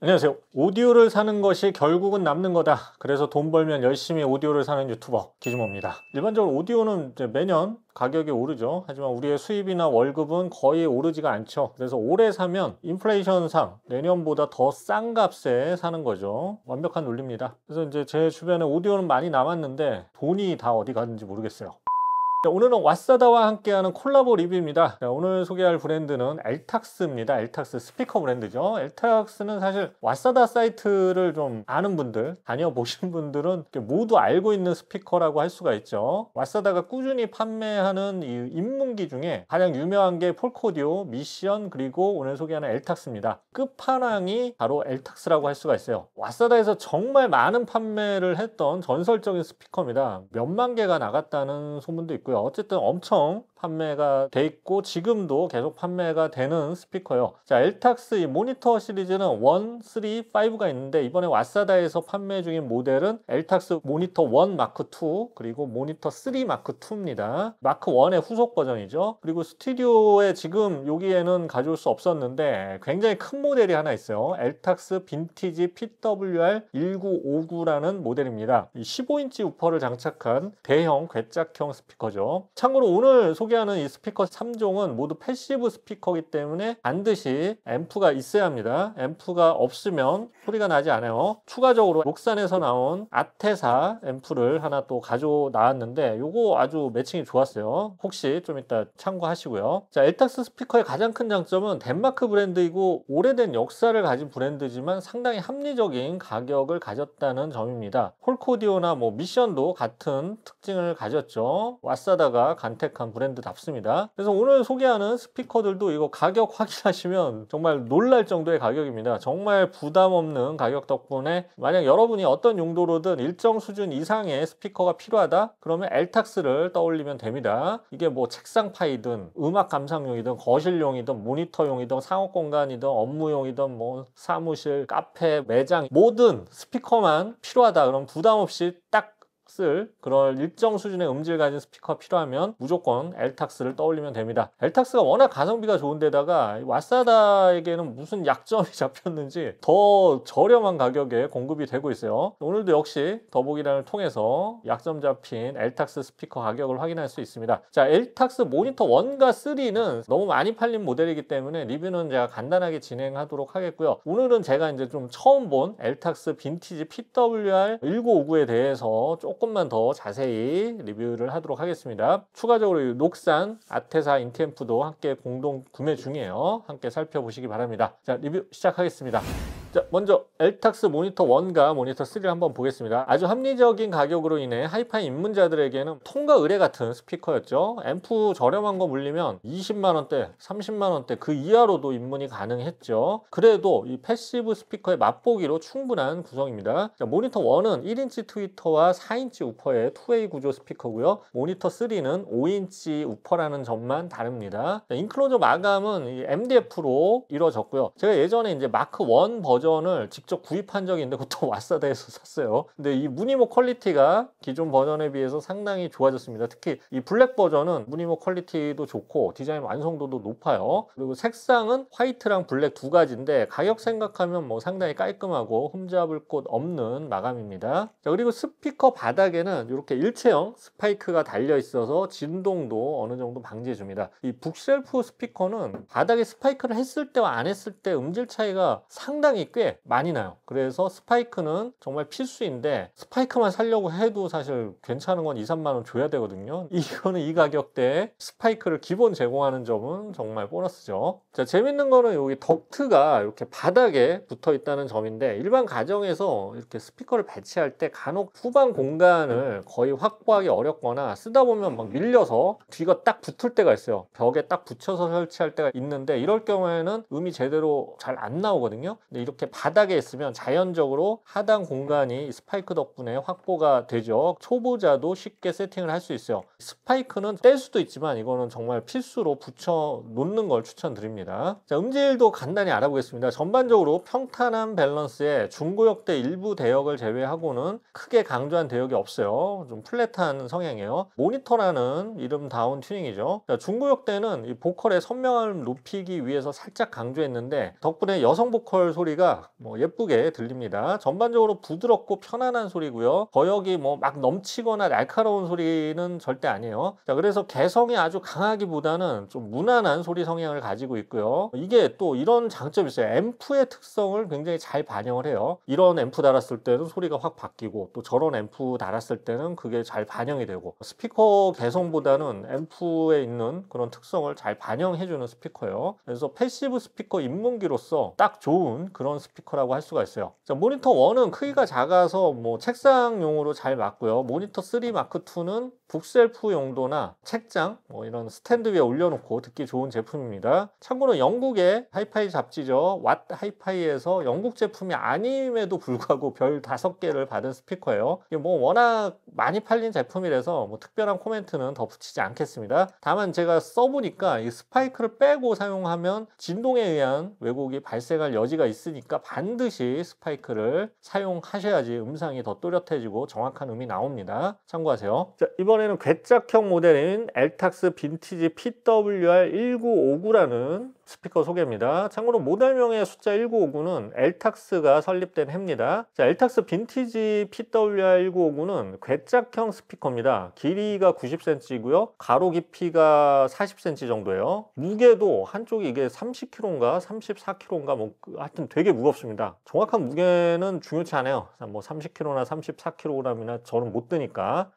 안녕하세요. 오디오를 사는 것이 결국은 남는 거다. 그래서 돈 벌면 열심히 오디오를 사는 유튜버 기준모입니다. 일반적으로 오디오는 이제 매년 가격이 오르죠. 하지만 우리의 수입이나 월급은 거의 오르지가 않죠. 그래서 올해 사면 인플레이션상 내년보다 더 싼 값에 사는 거죠. 완벽한 논리입니다. 그래서 이제 제 주변에 오디오는 많이 남았는데 돈이 다 어디 갔는지 모르겠어요. 자, 오늘은 왓사다와 함께하는 콜라보 리뷰입니다. 자, 오늘 소개할 브랜드는 엘탁스입니다. 엘탁스 스피커 브랜드죠. 엘탁스는 사실 왓사다 사이트를 좀 아는 분들, 다녀보신 분들은 모두 알고 있는 스피커라고 할 수가 있죠. 왓사다가 꾸준히 판매하는 이 입문기 중에 가장 유명한 게 폴코디오, 미션, 그리고 오늘 소개하는 엘탁스입니다. 끝판왕이 바로 엘탁스라고 할 수가 있어요. 왓사다에서 정말 많은 판매를 했던 전설적인 스피커입니다. 몇만 개가 나갔다는 소문도 있고요. 어쨌든 엄청 판매가 돼 있고 지금도 계속 판매가 되는 스피커예요. 자, 엘탁스 이 모니터 시리즈는 1, 3, 5가 있는데 이번에 왓사다에서 판매 중인 모델은 엘탁스 모니터 1 마크 2 그리고 모니터 3 마크 2입니다. 마크 1의 후속 버전이죠. 그리고 스튜디오에 지금 여기에는 가져올 수 없었는데 굉장히 큰 모델이 하나 있어요. 엘탁스 빈티지 PWR1959라는 모델입니다. 15인치 우퍼를 장착한 대형 괴짝형 스피커죠. 참고로 오늘 소개하는 이 스피커 3종은 모두 패시브 스피커이기 때문에 반드시 앰프가 있어야 합니다. 앰프가 없으면 소리가 나지 않아요. 추가적으로 록산에서 나온 아테사 앰프를 하나 또 가져 나왔는데 요거 아주 매칭이 좋았어요. 혹시 좀 이따 참고하시고요. 자, 엘탁스 스피커의 가장 큰 장점은 덴마크 브랜드이고 오래된 역사를 가진 브랜드지만 상당히 합리적인 가격을 가졌다는 점입니다. 폴코디오나 미션도 같은 특징을 가졌죠. 왓사다가 간택한 브랜드답습니다. 그래서 오늘 소개하는 스피커들도 이거 가격 확인하시면 정말 놀랄 정도의 가격입니다. 정말 부담 없는 가격 덕분에 만약 여러분이 어떤 용도로든 일정 수준 이상의 스피커가 필요하다? 그러면 엘탁스를 떠올리면 됩니다. 이게 책상파이든 음악 감상용이든 거실용이든 모니터용이든 상업 공간이든 업무용이든 사무실, 카페, 매장 모든 스피커만 필요하다. 그럼 부담 없이 딱 쓸 그런 일정 수준의 음질 가진 스피커가 필요하면 무조건 엘탁스를 떠올리면 됩니다. 엘탁스가 워낙 가성비가 좋은데다가 왓사다에게는 무슨 약점이 잡혔는지 더 저렴한 가격에 공급이 되고 있어요. 오늘도 역시 더보기란을 통해서 약점 잡힌 엘탁스 스피커 가격을 확인할 수 있습니다. 자, 엘탁스 모니터 1과 3는 너무 많이 팔린 모델이기 때문에 리뷰는 제가 간단하게 진행하도록 하겠고요. 오늘은 제가 이제 좀 처음 본 엘탁스 빈티지 PWR1959에 대해서 조금만 더 자세히 리뷰를 하도록 하겠습니다. 추가적으로 녹산 아테사 인템프도 함께 공동 구매 중이에요. 함께 살펴보시기 바랍니다. 자, 리뷰 시작하겠습니다. 자, 먼저 엘탁스 모니터 1과 모니터 3를 한번 보겠습니다. 아주 합리적인 가격으로 인해 하이파이 입문자들에게는 통과 의뢰 같은 스피커였죠. 앰프 저렴한 거 물리면 20만원대, 30만원대 그 이하로도 입문이 가능했죠. 그래도 이 패시브 스피커의 맛보기로 충분한 구성입니다. 자, 모니터 1은 1인치 트위터와 4인치 우퍼의 2웨이 구조 스피커고요. 모니터 3는 5인치 우퍼라는 점만 다릅니다. 자, 인클로저 마감은 이 MDF로 이루어졌고요. 제가 예전에 이제 마크 1 버전을 직접 구입한 적이 있는데 그것도 왓사다에서 샀어요. 근데 이 무늬목 퀄리티가 기존 버전에 비해서 상당히 좋아졌습니다. 특히 이 블랙 버전은 무늬목 퀄리티도 좋고 디자인 완성도도 높아요. 그리고 색상은 화이트랑 블랙 두 가지인데 가격 생각하면 상당히 깔끔하고 흠잡을 곳 없는 마감입니다. 자, 그리고 스피커 바닥에는 이렇게 일체형 스파이크가 달려 있어서 진동도 어느 정도 방지해 줍니다. 이 북쉘프 스피커는 바닥에 스파이크를 했을 때와 안 했을 때 음질 차이가 상당히 꽤 많이 나요. 그래서 스파이크는 정말 필수인데 스파이크만 사려고 해도 사실 괜찮은 건 2, 3만원 줘야 되거든요. 이거는 이 가격대에 스파이크를 기본 제공하는 점은 정말 보너스죠. 자, 재밌는 거는 여기 덕트가 이렇게 바닥에 붙어 있다는 점인데 일반 가정에서 이렇게 스피커를 배치할 때 간혹 후방 공간을 거의 확보하기 어렵거나 쓰다 보면 막 밀려서 뒤가 딱 붙을 때가 있어요. 벽에 딱 붙여서 설치할 때가 있는데 이럴 경우에는 음이 제대로 잘 안 나오거든요. 근데 이렇게 바닥에 있으면 자연적으로 하단 공간이 스파이크 덕분에 확보가 되죠. 초보자도 쉽게 세팅을 할 수 있어요. 스파이크는 뗄 수도 있지만 이거는 정말 필수로 붙여 놓는 걸 추천드립니다. 자, 음질도 간단히 알아보겠습니다. 전반적으로 평탄한 밸런스에 중고역대 일부 대역을 제외하고는 크게 강조한 대역이 없어요. 좀 플랫한 성향이에요. 모니터라는 이름다운 튜닝이죠. 자, 중고역대는 이 보컬의 선명함을 높이기 위해서 살짝 강조했는데 덕분에 여성 보컬 소리가 소리가 예쁘게 들립니다. 전반적으로 부드럽고 편안한 소리고요. 거역이 막 넘치거나 날카로운 소리는 절대 아니에요. 자, 그래서 개성이 아주 강하기보다는 좀 무난한 소리 성향을 가지고 있고요. 이게 또 이런 장점이 있어요. 앰프의 특성을 굉장히 잘 반영을 해요. 이런 앰프 달았을 때는 소리가 확 바뀌고, 또 저런 앰프 달았을 때는 그게 잘 반영이 되고, 스피커 개성보다는 앰프에 있는 그런 특성을 잘 반영해주는 스피커예요. 그래서 패시브 스피커 입문기로서 딱 좋은 그런 스피커라고 할 수가 있어요. 자, 모니터 1은 크기가 작아서 책상용으로 잘 맞고요. 모니터 3 마크 2는 북셀프 용도나 책장 이런 스탠드 위에 올려놓고 듣기 좋은 제품입니다. 참고로 영국의 하이파이 잡지죠. 왓 하이파이에서 영국 제품이 아님에도 불구하고 별 5개를 받은 스피커예요. 이게 워낙 많이 팔린 제품이라서 특별한 코멘트는 더 붙이지 않겠습니다. 다만 제가 써보니까 이 스파이크를 빼고 사용하면 진동에 의한 왜곡이 발생할 여지가 있으니까 반드시 스파이크를 사용하셔야지 음상이 더 또렷해지고 정확한 음이 나옵니다. 참고하세요. 자, 이번에는 괴짝형 모델인 엘탁스 빈티지 PWR1959라는 스피커 소개입니다. 참고로 모델명의 숫자 1959는 엘탁스가 설립된 해입니다. 자, 엘탁스 빈티지 PWR1959는 괴짝형 스피커입니다. 길이가 90cm이고요. 가로 깊이가 40cm 정도예요. 무게도 한쪽이 이게 30kg인가 34kg인가 하여튼 되게 무겁습니다. 정확한 무게는 중요치 않아요. 30kg나 34kg이나 저는 못 드니까.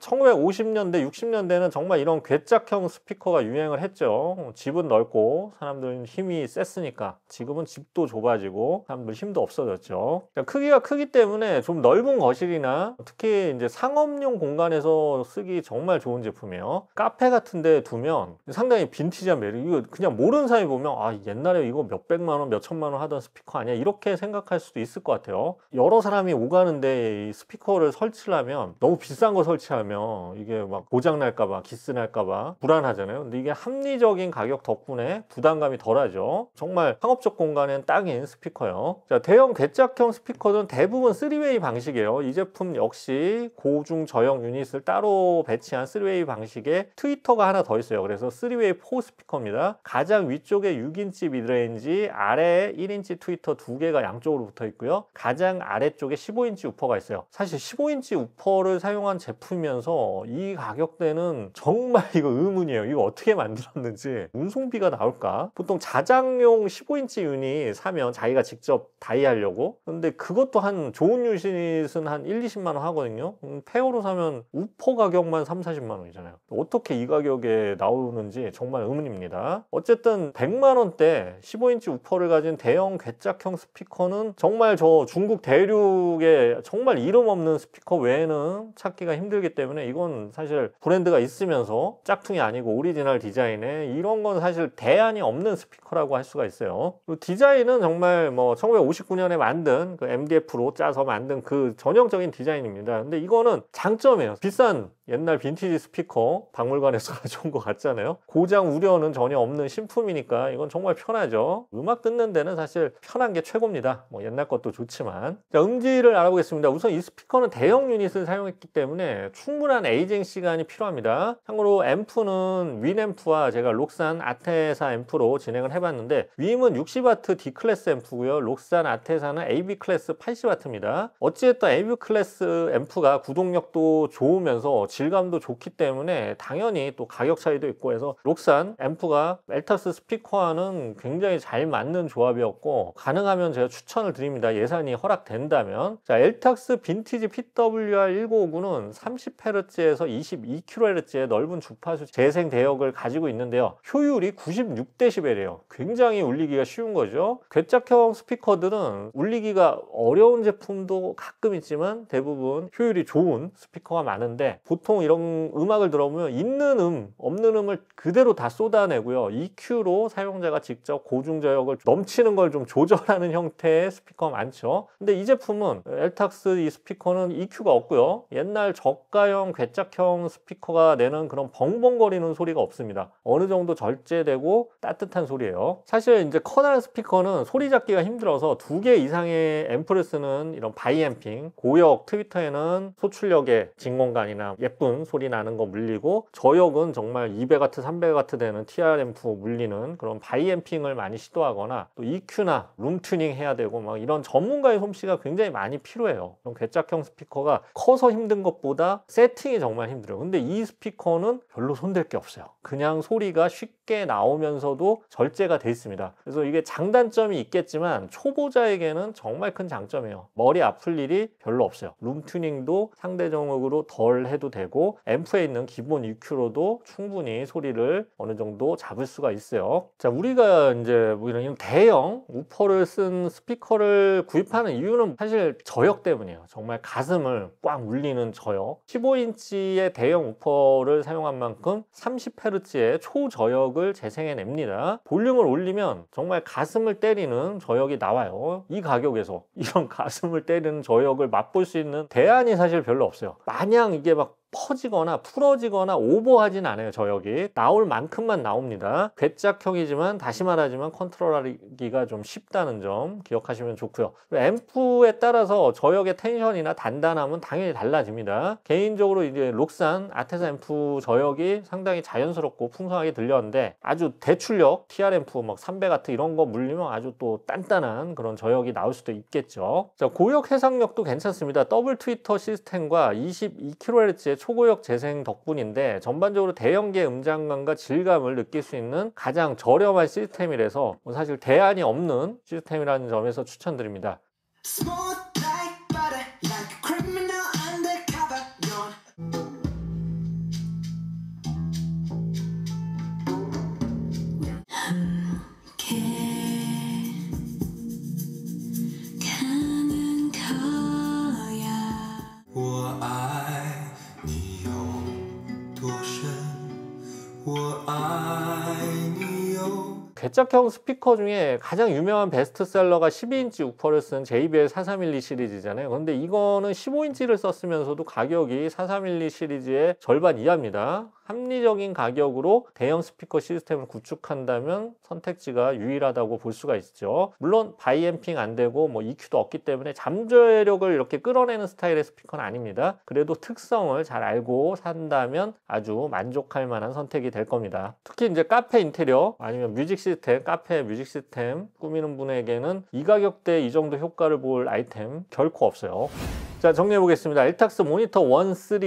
1950년대, 60년대는 정말 이런 괴짝형 스피커가 유행을 했죠. 집은 넓고 사람들은 힘이 셌으니까. 지금은 집도 좁아지고 사람들 힘도 없어졌죠. 크기가 크기 때문에 좀 넓은 거실이나 특히 이제 상업용 공간에서 쓰기 정말 좋은 제품이에요. 카페 같은 데 두면 상당히 빈티지한 매력. 이거 그냥 모르는 사람이 보면 옛날에 이거 몇백만 원, 몇천만 원 하던 스피커 아니야? 이렇게 생각할 수도 있을 것 같아요. 여러 사람이 오가는데 이 스피커를 설치하면 너무 비싼 거 설치하면 이게 고장 날까봐, 기스 날까봐 불안하잖아요. 근데 이게 합리적인 가격 덕분에 부담감이 덜하죠. 정말 상업적 공간엔 딱인 스피커예요. 자, 대형 괴짝형 스피커는 대부분 3웨이 방식이에요. 이 제품 역시 고중 저형 유닛을 따로 배치한 3웨이 방식에 트위터가 하나 더 있어요. 그래서 3웨이 4 스피커입니다. 가장 위쪽에 6인치 미드레인지, 아래에 1인치 트위터 2개가 양쪽으로 붙어 있고요. 가장 아래쪽에 15인치 우퍼가 있어요. 사실 15인치 우퍼를 사용한 제품이면서 이 가격대는 정말 이거 의문이에요. 이거 어떻게 만들었는지 운송비가 나올까? 보통 자장용 15인치 유닛 사면 자기가 직접 다이하려고, 근데 그것도 좋은 유닛은 한 1, 20만 원 하거든요. 페어로 사면 우퍼 가격만 3, 40만 원이잖아요. 어떻게 이 가격에 나오는지 정말 의문입니다. 어쨌든 100만 원대 15인치 우퍼를 가진 대형 괴짝형 스피커는 정말 저 중국 대륙에 정말 이름 없는 스피커 외에는 찾기가 힘들기 때문에 이건 사실 브랜드가 있으면서 짝퉁이 아니고 오리지널 디자인에 이런 건 사실 대안이 없는 스피커라고 할 수가 있어요. 디자인은 정말 1959년에 만든 그 MDF로 짜서 만든 그 전형적인 디자인입니다. 근데 이거는 장점이에요. 비싼 옛날 빈티지 스피커 박물관에서 가져온 것 같잖아요. 고장 우려는 전혀 없는 신품이니까 이건 정말 편하죠. 음악 듣는 데는 사실 편한 게 최고입니다. 옛날 것도 좋지만. 자, 음질을 알아보겠습니다. 우선 이 스피커는 대형 유닛을 사용했기 때문에 충분한 에이징 시간이 필요합니다. 참고로 앰프는 윈앰프와 제가 록산 아테사 앰프로 진행을 해봤는데, 윈은 60W D클래스 앰프고요. 록산 아테사는 AB 클래스 80W입니다. 어찌됐든 AB 클래스 앰프가 구동력도 좋으면서 질감도 좋기 때문에 당연히 또 가격 차이도 있고 해서 록산 앰프가 엘탁스 스피커와는 굉장히 잘 맞는 조합이었고, 가능하면 제가 추천을 드립니다. 예산이 허락된다면. 자, 엘탁스 빈티지 PWR1959는 30Hz에서 22kHz의 넓은 주파수 재생 대역을 가지고 있는데요. 효율이 96dB이에요. 굉장히 울리기가 쉬운 거죠. 괴짝형 스피커들은 울리기가 어려운 제품도 가끔 있지만 대부분 효율이 좋은 스피커가 많은데, 보통 이런 음악을 들어보면 있는 없는 음을 그대로 다 쏟아내고요. EQ로 사용자가 직접 고중저역을 넘치는 걸 좀 조절하는 형태의 스피커가 많죠. 근데 이 제품은 엘탁스 이 스피커는 EQ가 없고요. 옛날 저가형 괴짝형 스피커가 내는 그런 벙벙거리는 소리가 없습니다. 어느 정도 절제되고 따뜻한 소리예요. 사실 이제 커다란 스피커는 소리 잡기가 힘들어서 2개 이상의 앰프를 쓰는 이런 바이앰핑, 고역 트위터에는 소출력의 진공관이나 예쁜 예쁜 소리 나는 거 물리고, 저역은 정말 200W, 300W 되는 TR앰프 물리는 그런 바이앰핑을 많이 시도하거나, 또 EQ나 룸 튜닝 해야 되고 막 이런 전문가의 솜씨가 굉장히 많이 필요해요. 그럼 괴짝형 스피커가 커서 힘든 것보다 세팅이 정말 힘들어요. 근데 이 스피커는 별로 손댈 게 없어요. 그냥 소리가 쉽게 나오면서도 절제가 돼 있습니다. 그래서 이게 장단점이 있겠지만 초보자에게는 정말 큰 장점이에요. 머리 아플 일이 별로 없어요. 룸 튜닝도 상대적으로 덜 해도 되고, 앰프에 있는 기본 EQ로도 충분히 소리를 어느 정도 잡을 수가 있어요. 자, 우리가 이제 뭐 이런 대형 우퍼를 쓴 스피커를 구입하는 이유는 사실 저역 때문이에요. 정말 가슴을 꽉 울리는 저역. 15인치의 대형 우퍼를 사용한 만큼 30Hz의 초저역을 재생해냅니다. 볼륨을 올리면 정말 가슴을 때리는 저역이 나와요. 이 가격에서 이런 가슴을 때리는 저역을 맛볼 수 있는 대안이 사실 별로 없어요. 마냥 이게 막 퍼지거나 풀어지거나 오버하진 않아요. 저역이 나올 만큼만 나옵니다. 괴짝형이지만 다시 말하지만 컨트롤하기가 좀 쉽다는 점 기억하시면 좋고요. 앰프에 따라서 저역의 텐션이나 단단함은 당연히 달라집니다. 개인적으로 이제 록산 아테사 앰프 저역이 상당히 자연스럽고 풍성하게 들렸는데, 아주 대출력 TR앰프 막 300W 이런 거 물리면 아주 또 단단한 그런 저역이 나올 수도 있겠죠. 자, 고역 해상력도 괜찮습니다. 더블 트위터 시스템과 22kHz의 초고역 재생 덕분인데, 전반적으로 대형계 음장감과 질감을 느낄 수 있는 가장 저렴한 시스템이라서 사실 대안이 없는 시스템이라는 점에서 추천드립니다. 괴짝형 스피커 중에 가장 유명한 베스트셀러가 12인치 우퍼를 쓴 JBL 4312 시리즈잖아요. 그런데 이거는 15인치를 썼으면서도 가격이 4312 시리즈의 절반 이하입니다. 합리적인 가격으로 대형 스피커 시스템을 구축한다면 선택지가 유일하다고 볼 수가 있죠. 물론 바이앰핑 안 되고 뭐 EQ도 없기 때문에 잠재력을 이렇게 끌어내는 스타일의 스피커는 아닙니다. 그래도 특성을 잘 알고 산다면 아주 만족할 만한 선택이 될 겁니다. 특히 이제 카페 인테리어 아니면 뮤직 시스템, 카페 뮤직 시스템 꾸미는 분에게는 이 가격대에 이 정도 효과를 볼 아이템 결코 없어요. 자, 정리해 보겠습니다. 엘탁스 모니터 1, 3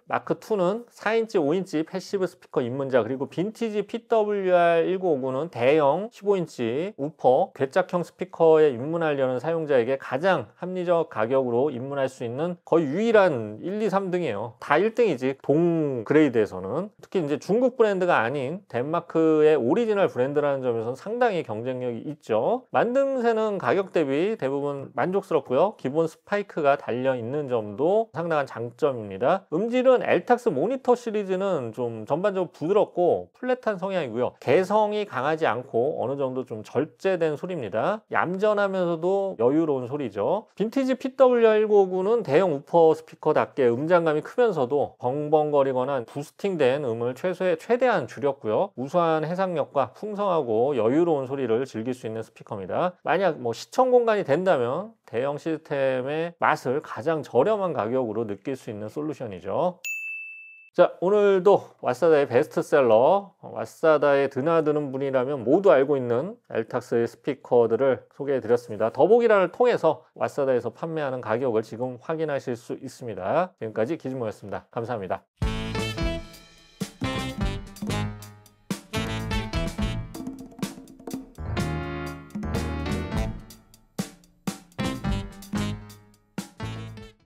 마크 2는 4인치, 5인치 패시브 스피커 입문자, 그리고 빈티지 PWR1959는 대형 15인치 우퍼 괴짝형 스피커에 입문하려는 사용자에게 가장 합리적 가격으로 입문할 수 있는 거의 유일한 1, 2, 3등이에요. 다 1등이지 동 그레이드에서는. 특히 이제 중국 브랜드가 아닌 덴마크의 오리지널 브랜드라는 점에서는 상당히 경쟁력이 있죠. 만듦새는 가격 대비 대부분 만족스럽고요. 기본 스파이크가 달려 있는 점도 상당한 장점입니다. 음질은 엘탁스 모니터 시리즈는 좀 전반적으로 부드럽고 플랫한 성향이고요. 개성이 강하지 않고 어느 정도 좀 절제된 소리입니다. 얌전하면서도 여유로운 소리죠. 빈티지 PWR1959는 대형 우퍼 스피커답게 음장감이 크면서도 벙벙거리거나 부스팅된 음을 최대한 줄였고요. 우수한 해상력과 풍성하고 여유로운 소리를 즐길 수 있는 스피커입니다. 만약 뭐 시청 공간이 된다면 대형 시스템의 맛을 가장 저렴한 가격으로 느낄 수 있는 솔루션이죠. 자, 오늘도 왓사다의 베스트셀러, 왓사다에 드나드는 분이라면 모두 알고 있는 엘탁스의 스피커들을 소개해 드렸습니다. 더보기란을 통해서 왓사다에서 판매하는 가격을 지금 확인하실 수 있습니다. 지금까지 기즈모였습니다. 감사합니다.